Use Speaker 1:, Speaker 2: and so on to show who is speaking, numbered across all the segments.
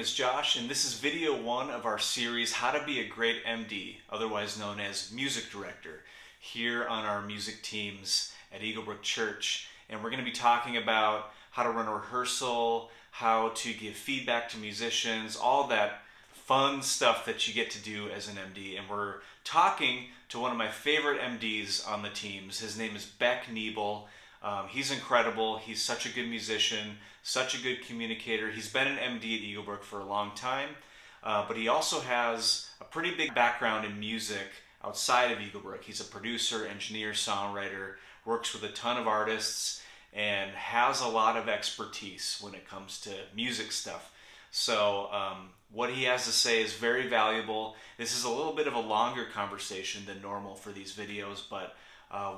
Speaker 1: is Josh, and this is video 1 of our series, How to Be a Great MD, otherwise known as Music Director, here on our music teams at Eaglebrook Church. And we're going to be talking about how to run a rehearsal, how to give feedback to musicians, all that fun stuff that you get to do as an MD. And we're talking to one of my favorite MDs on the teams. His name is Beck Nebel. He's incredible. He's such a good musician, such a good communicator. He's been an MD at Eaglebrook for a long time, but he also has a pretty big background in music outside of Eaglebrook. He's a producer, engineer, songwriter, works with a ton of artists, and has a lot of expertise when it comes to music stuff. So what he has to say is very valuable. This is a little bit of a longer conversation than normal for these videos, but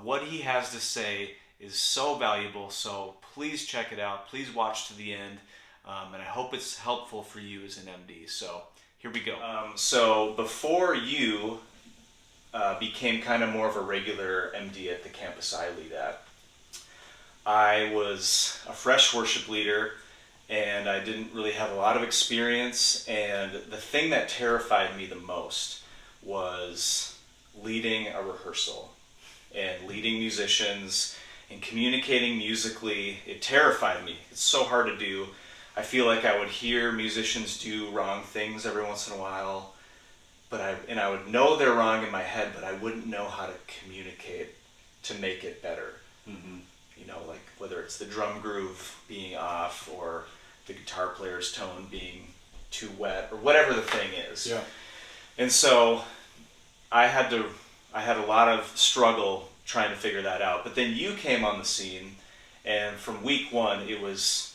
Speaker 1: what he has to say is so valuable, so please check it out. Please watch to the end, and I hope it's helpful for you as an MD. So here we go. So before you became kind of more of a regular MD at the campus I lead at, I was a fresh worship leader, and I didn't really have a lot of experience, and the thing that terrified me the most was leading a rehearsal and leading musicians and communicating musically. It terrified me. It's so hard to do. I feel like I would hear musicians do wrong things every once in a while, but I would know they're wrong in my head, but I wouldn't know how to communicate to make it better. Mm-hmm. You know, like whether it's the drum groove being off or the guitar player's tone being too wet or whatever the thing is. Yeah. And so I had a lot of struggle trying to figure that out. But then you came on the scene, and from week 1, it was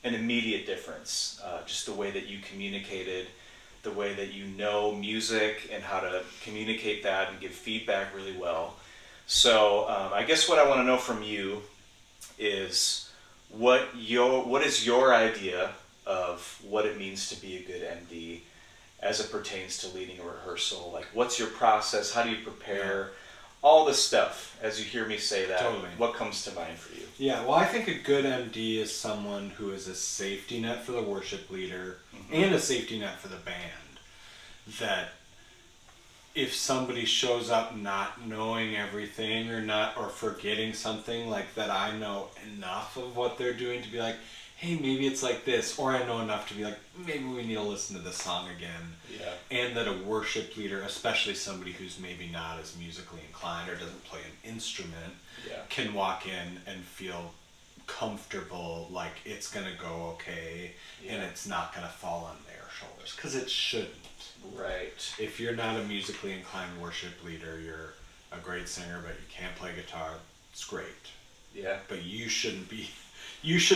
Speaker 1: an immediate difference. Just the way that you communicated, the way that you know music and how to communicate that and give feedback really well. So I guess what I want to know from you is what is your idea of what it means to be a good MD as it pertains to leading a rehearsal? Like, what's your process? How do you prepare? All this stuff, as you hear me say that, totally. What comes to mind for you?
Speaker 2: Yeah, well, I think a good MD is someone who is a safety net for the worship leader, mm-hmm. and a safety net for the band. That if somebody shows up not knowing everything or forgetting something, like that, I know enough of what they're doing to be like, hey, maybe it's like this, or I know enough to be like, maybe we need to listen to this song again. Yeah. And that a worship leader, especially somebody who's maybe not as musically inclined or doesn't play an instrument, can walk in and feel comfortable, like it's going to go okay, and it's not going to fall on their shoulders, because it shouldn't.
Speaker 1: Right.
Speaker 2: If you're not a musically inclined worship leader, you're a great singer, but you can't play guitar, it's great.
Speaker 1: Yeah.
Speaker 2: But you shouldn't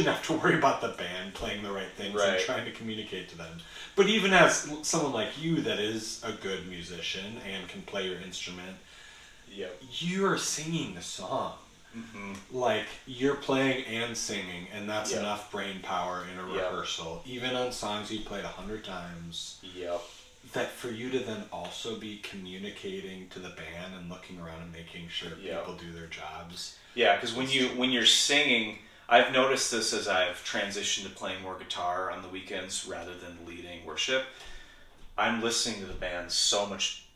Speaker 2: have to worry about the band playing the right things and trying to communicate to them. But even as someone like you that is a good musician and can play your instrument, you are singing the song. Mm-hmm. Like, you're playing and singing, and that's enough brain power in a rehearsal, even on songs you played 100 times. That for you to then also be communicating to the band and looking around and making sure people do their jobs. Yeah, because
Speaker 1: when you're singing, I've noticed this as I've transitioned to playing more guitar on the weekends rather than leading worship. I'm listening to the band so much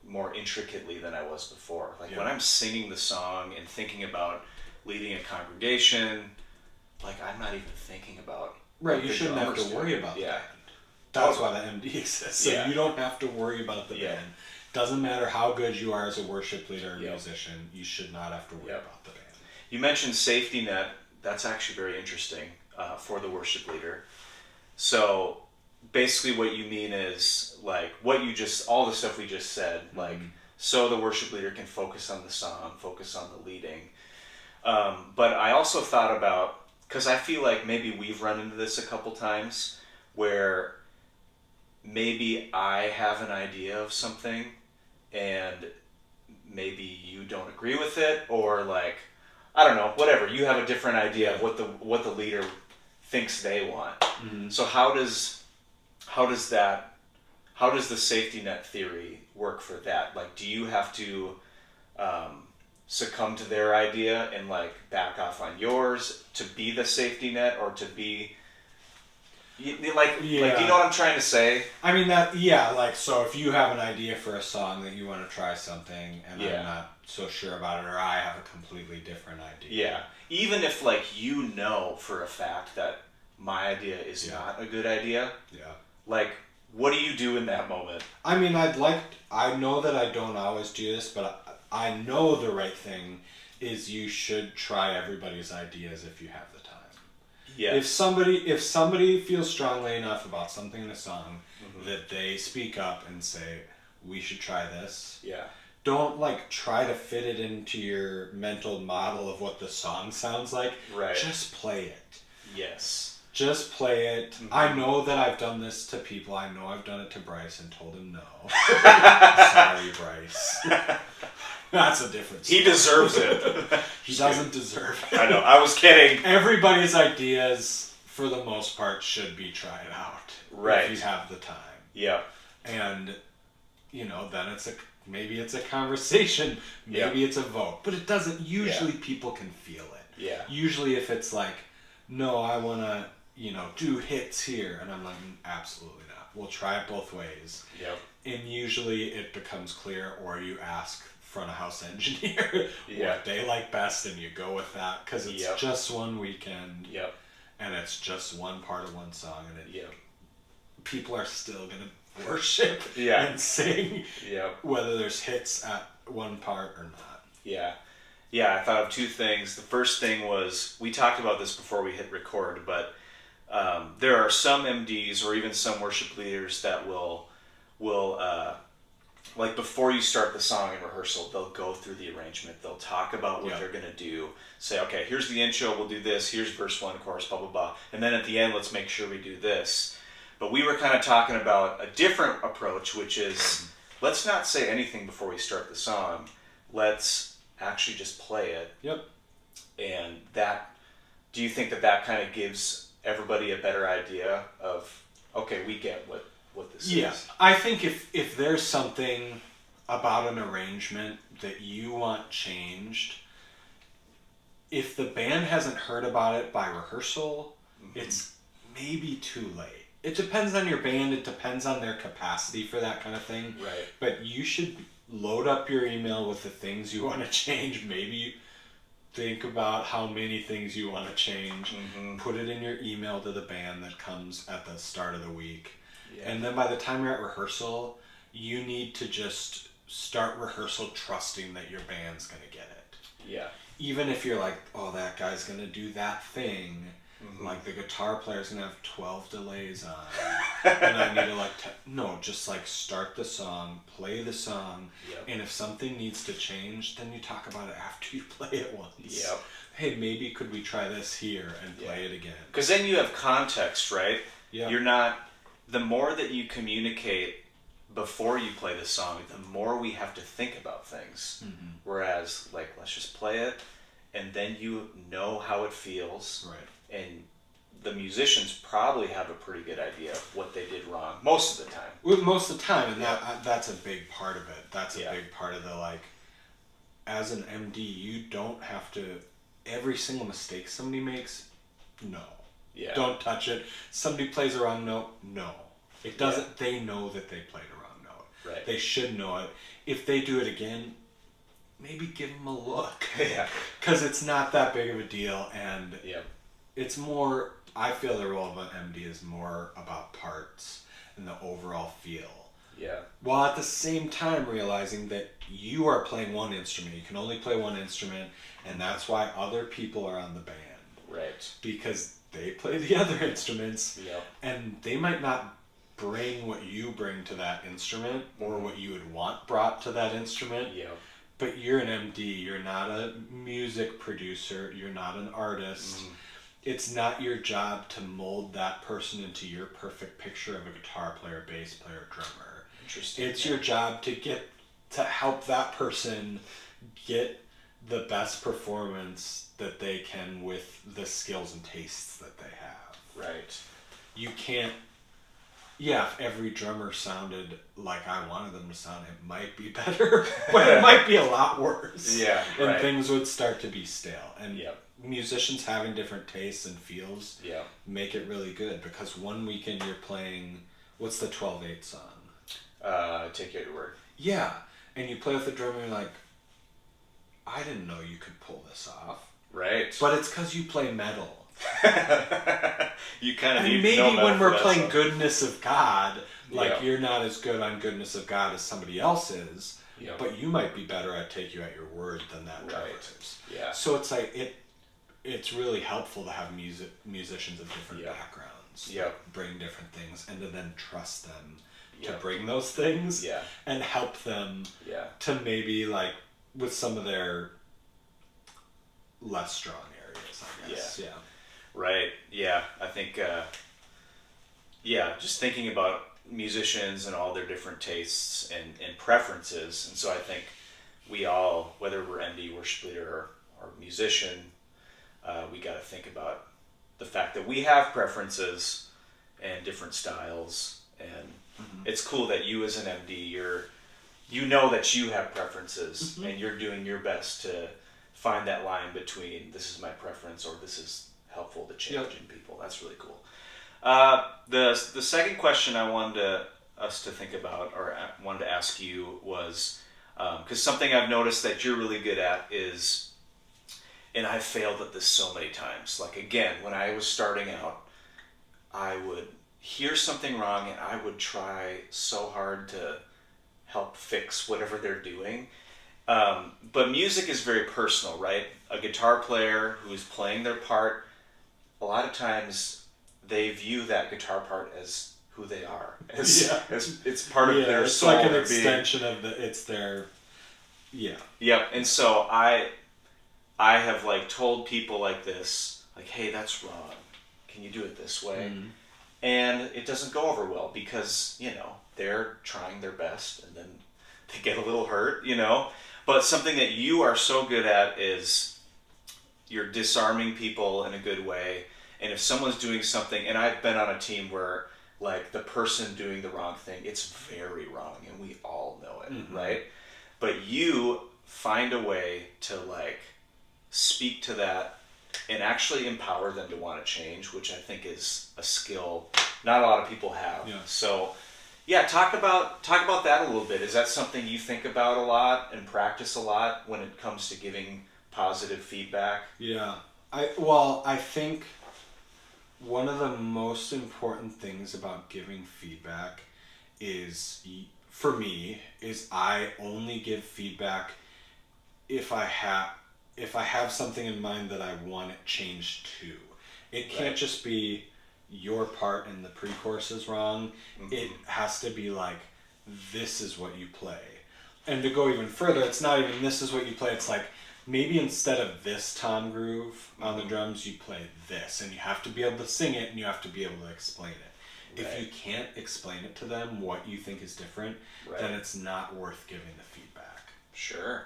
Speaker 1: more intricately than I was before. Like when I'm singing the song and thinking about leading a congregation, like I'm not even thinking about...
Speaker 2: Right, you shouldn't have to worry about that. That's why the MD exists. So you don't have to worry about the band. Doesn't matter how good you are as a worship leader or musician, you should not have to worry about the band.
Speaker 1: You mentioned safety net. That's actually very interesting for the worship leader. So basically what you mean is like all the stuff we just said, like so the worship leader can focus on the song, focus on the leading. But I also thought about, because I feel like maybe we've run into this a couple times where maybe I have an idea of something and maybe you don't agree with it, or like, I don't know, whatever. You have a different idea of what the leader thinks they want. Mm-hmm. So how does the safety net theory work for that? Like, do you have to succumb to their idea and like back off on yours to be the safety net, or to be Like, do you know what I'm trying to say?
Speaker 2: I mean, so if you have an idea for a song that you want to try something, and I'm not so sure about it, or I have a completely different idea.
Speaker 1: Yeah. Even if, like, you know for a fact that my idea is not a good idea.
Speaker 2: Yeah.
Speaker 1: Like, what do you do in that moment?
Speaker 2: I mean, I know that I don't always do this, but I know the right thing is you should try everybody's ideas if you have the time.
Speaker 1: Yeah.
Speaker 2: If somebody feels strongly enough about something in a song that they speak up and say, we should try this.
Speaker 1: Yeah.
Speaker 2: Don't like try to fit it into your mental model of what the song sounds like.
Speaker 1: Right.
Speaker 2: Just play it.
Speaker 1: Yes.
Speaker 2: Just play it. Mm-hmm. I know that I've done this to people. I know I've done it to Bryce and told him no. Sorry, Bryce. That's a difference.
Speaker 1: He deserves it.
Speaker 2: He doesn't deserve it.
Speaker 1: I know. I was kidding.
Speaker 2: Everybody's ideas, for the most part, should be tried out.
Speaker 1: Right.
Speaker 2: If you have the time.
Speaker 1: Yeah.
Speaker 2: And, then maybe it's a conversation. Maybe it's a vote. But it doesn't. Usually people can feel it.
Speaker 1: Yeah.
Speaker 2: Usually if it's like, no, I want to, do hits here. And I'm like, absolutely not. We'll try it both ways.
Speaker 1: Yep.
Speaker 2: And usually it becomes clear, or you ask front of house engineer what they like best, and you go with that, because it's just one weekend.
Speaker 1: Yep.
Speaker 2: And it's just one part of one song, and people are still going to worship and sing whether there's hits at one part or not.
Speaker 1: Yeah. Yeah, I thought of two things. The first thing was, we talked about this before we hit record, but there are some MDs or even some worship leaders that will like before you start the song in rehearsal, they'll go through the arrangement. They'll talk about what they're going to do. Say, okay, here's the intro, we'll do this. Here's verse 1, chorus, blah, blah, blah. And then at the end, let's make sure we do this. But we were kind of talking about a different approach, which is, let's not say anything before we start the song. Let's actually just play it.
Speaker 2: Yep.
Speaker 1: And do you think that kind of gives everybody a better idea of, okay, we get what this is?
Speaker 2: Yeah. I think if there's something about an arrangement that you want changed, if the band hasn't heard about it by rehearsal, it's maybe too late. It depends on your band. It depends on their capacity for that kind of thing.
Speaker 1: Right.
Speaker 2: But you should load up your email with the things you want to change. Maybe think about how many things you want to change. Mm-hmm. Put it in your email to the band that comes at the start of the week. Yeah. And then by the time you're at rehearsal, you need to just start rehearsal trusting that your band's going to get it. Yeah. Even if you're like, oh, that guy's going to do that thing. Mm-hmm. Like the guitar player's going to have 12 delays on. And I need to just start the song, play the song. Yep. And if something needs to change, then you talk about it after you play it once. Yep. Hey, maybe could we try this here and play it again? Because
Speaker 1: then you have context, right?
Speaker 2: Yeah.
Speaker 1: You're not... The more that you communicate before you play the song, the more we have to think about things. Mm-hmm. Whereas, let's just play it, and then you know how it feels.
Speaker 2: Right.
Speaker 1: And the musicians probably have a pretty good idea of what they did wrong most of the time.
Speaker 2: Well, most of the time, and that's a big part of it. That's a big part of the, as an MD, you don't have to... Every single mistake somebody makes, no. Yeah. Don't touch it. Somebody plays a wrong note, no. It doesn't. Yeah. They know that they played a wrong note.
Speaker 1: Right.
Speaker 2: They should know it. If they do it again, maybe give them a look.
Speaker 1: Yeah.
Speaker 2: Because it's not that big of a deal, and it's more. I feel the role of an MD is more about parts and the overall feel.
Speaker 1: Yeah.
Speaker 2: While at the same time realizing that you are playing one instrument. You can only play one instrument, and that's why other people are on the band.
Speaker 1: Right.
Speaker 2: Because they play the other instruments, and they might not bring what you bring to that instrument or what you would want brought to that instrument. But you're an MD. You're not a music producer. You're not an artist. Mm-hmm. It's not your job to mold that person into your perfect picture of a guitar player, bass player, drummer.
Speaker 1: Interesting.
Speaker 2: It's your job to help that person get the best performance that they can with the skills and tastes that they have.
Speaker 1: Right.
Speaker 2: You can't... Yeah, if every drummer sounded like I wanted them to sound, it might be better, but it might be a lot worse.
Speaker 1: Yeah,
Speaker 2: and things would start to be stale. And musicians having different tastes and feels make it really good, because one weekend you're playing, what's the 12/8 song?
Speaker 1: Take You at Your Word.
Speaker 2: Yeah, and you play with the drummer and you're like, I didn't know you could pull this off.
Speaker 1: Right.
Speaker 2: But it's because you play metal.
Speaker 1: You kind of
Speaker 2: need
Speaker 1: maybe
Speaker 2: maybe when we're playing
Speaker 1: song.
Speaker 2: Goodness of God, like you're not as good on Goodness of God as somebody else is, but you might be better at Take You at Your Word than that drummer is.
Speaker 1: Yeah.
Speaker 2: So it's like it's really helpful to have musicians of different backgrounds. Bring different things, and to then trust them to bring those things and help them to maybe, like, with some of their less strong areas, I guess. Yeah.
Speaker 1: Right. Yeah. I think, just thinking about musicians and all their different tastes and preferences. And so I think we all, whether we're MD, worship leader, or musician, we got to think about the fact that we have preferences and different styles. And it's cool that you as an MD, you know that you have preferences and you're doing your best to find that line between this is my preference or this is helpful to change in people. That's really cool. The second question I wanted us to think about, or I wanted to ask you, was because something I've noticed that you're really good at is, and I've failed at this so many times. Like, again, when I was starting out, I would hear something wrong and I would try so hard to help fix whatever they're doing. But music is very personal, right? A guitar player who's playing their part, a lot of times they view that guitar part as who they are. As it's part of their soul.
Speaker 2: It's like an extension of it's their,
Speaker 1: Yep. And so I have, like, told people like this, like, hey, that's wrong. Can you do it this way? Mm-hmm. And it doesn't go over well because, they're trying their best and then they get a little hurt, But something that you are so good at is you're disarming people in a good way. And if someone's doing something, and I've been on a team where, like, the person doing the wrong thing, it's very wrong and we all know it, right? But you find a way to, like, speak to that and actually empower them to want to change, which I think is a skill not a lot of people have. Yeah. So, talk about that a little bit. Is that something you think about a lot and practice a lot when it comes to giving positive feedback?
Speaker 2: Yeah. I think one of the most important things about giving feedback is, for me, is I only give feedback if I have something in mind that I want it changed to. It can't just be your part in the pre-chorus is wrong. It has to be like, this is what you play. And to go even further, it's not even this is what you play. It's like, maybe instead of this tom groove on the drums, you play this. And you have to be able to sing it and you have to be able to explain it. Right. If you can't explain it to them, what you think is different, then it's not worth giving the feedback.
Speaker 1: Sure.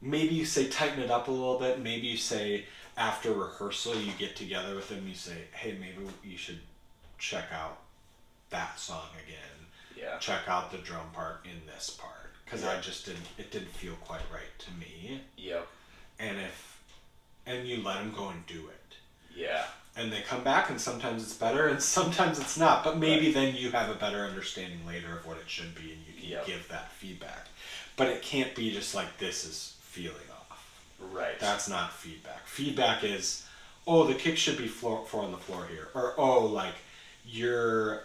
Speaker 2: Maybe you say tighten it up a little bit. Maybe you say after rehearsal you get together with them. You say, hey, maybe you should check out that song again. Yeah. Check out the drum part in this part because it didn't feel quite right to me.
Speaker 1: Yep.
Speaker 2: And you let them go and do it.
Speaker 1: Yeah.
Speaker 2: And they come back and sometimes it's better and sometimes it's not. But maybe then you have a better understanding later of what it should be and you can give that feedback. But it can't be just like this is feeling off.
Speaker 1: Right.
Speaker 2: That's not feedback. Feedback is, oh, the kick should be four on the floor here. Or, oh, like, your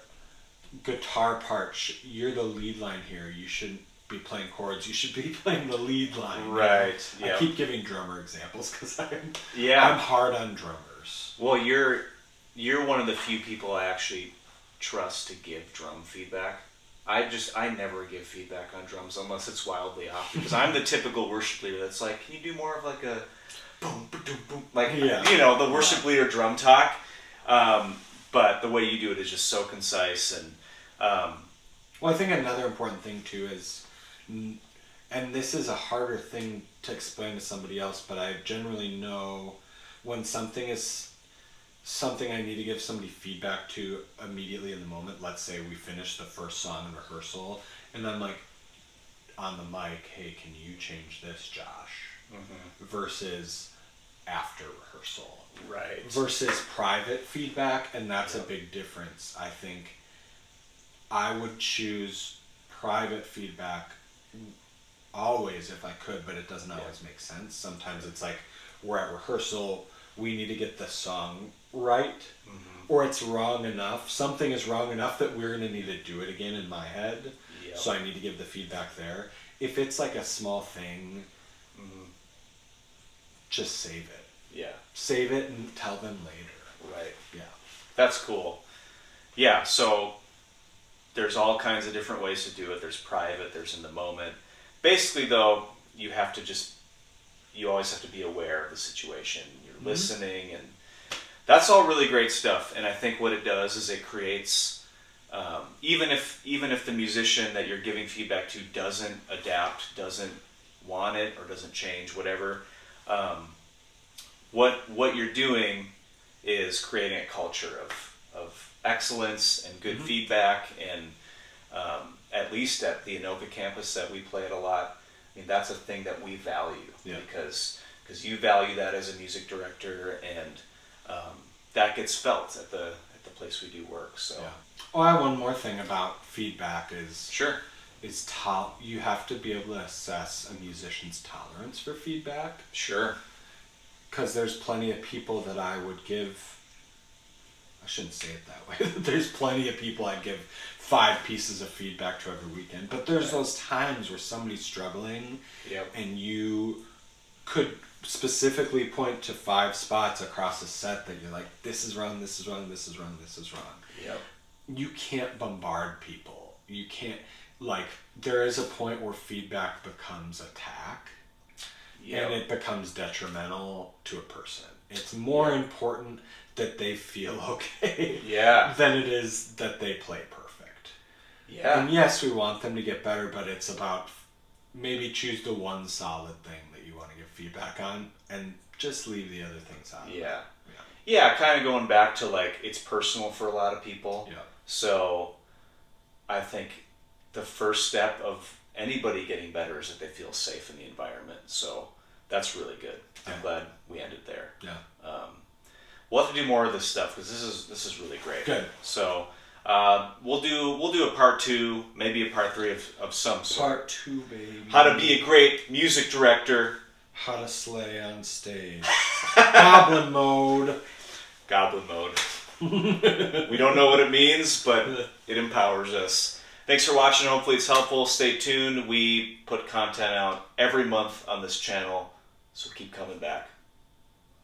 Speaker 2: guitar part, you're the lead line here. You shouldn't be playing chords. You should be playing the lead line.
Speaker 1: Right.
Speaker 2: I keep giving drummer examples because I'm hard on drummers.
Speaker 1: Well, you're one of the few people I actually trust to give drum feedback. I never give feedback on drums unless it's wildly off because I'm the typical worship leader that's like, can you do more of like a boom, boom, boom, like, the worship leader drum talk. But the way you do it is just so concise and.
Speaker 2: Well, I think another important thing too is, and this is a harder thing to explain to somebody else, but I generally know when something is something I need to give somebody feedback to immediately in the moment. Let's say we finish the first song in rehearsal and I'm like on the mic, hey, can you change this, Josh? Versus after rehearsal.
Speaker 1: Right.
Speaker 2: Versus private feedback, and that's a big difference. I think I would choose private feedback always if I could, but it doesn't always make sense. Sometimes it's like, we're at rehearsal, we need to get the song right, or it's wrong enough. Something is wrong enough that we're going to need to do it again in my head, so I need to give the feedback there. If it's like a small thing, just save it.
Speaker 1: Yeah.
Speaker 2: Save it and tell them later.
Speaker 1: Right.
Speaker 2: Yeah.
Speaker 1: That's cool. Yeah, so there's all kinds of different ways to do it. There's private, there's in the moment. Basically, though, you always have to be aware of the situation. You're listening, and that's all really great stuff. And I think what it does is it creates, even if the musician that you're giving feedback to doesn't adapt, doesn't want it, or doesn't change, whatever, what you're doing is creating a culture of excellence and good feedback. And at least at the Anoka campus that we play at a lot, I mean, that's a thing that we value, because you value that as a music director, and that gets felt at the place we do work. So
Speaker 2: Oh, I have one more thing about feedback is you have to be able to assess a musician's tolerance for feedback.
Speaker 1: Sure.
Speaker 2: Because there's plenty of people that I would give, I shouldn't say it that way, there's plenty of people I'd give 5 pieces of feedback to every weekend, but there's those times where somebody's struggling, and you could specifically point to 5 spots across a set that you're like, this is wrong, this is wrong, this is wrong, this is wrong. You can't bombard people. You can't, like, there is a point where feedback becomes attack. And it becomes detrimental to a person. It's more important that they feel okay than it is that they play perfect. And yes, we want them to get better, but it's about maybe choose the one solid thing that you want to give feedback on and just leave the other things out.
Speaker 1: Yeah, kind of going back to, like, it's personal for a lot of people. So I think the first step of anybody getting better is that they feel safe in the environment. So that's really good. I'm glad we ended there. We'll have to do more of this stuff, because this is really great.
Speaker 2: Good.
Speaker 1: So we'll do a part 2, maybe a part 3 of some sort.
Speaker 2: Part 2, baby.
Speaker 1: How to be a great music director.
Speaker 2: How to slay on stage. Goblin mode.
Speaker 1: Goblin mode. We don't know what it means, but it empowers us. Thanks for watching. Hopefully it's helpful. Stay tuned. We put content out every month on this channel, so keep coming back.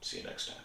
Speaker 1: See you next time.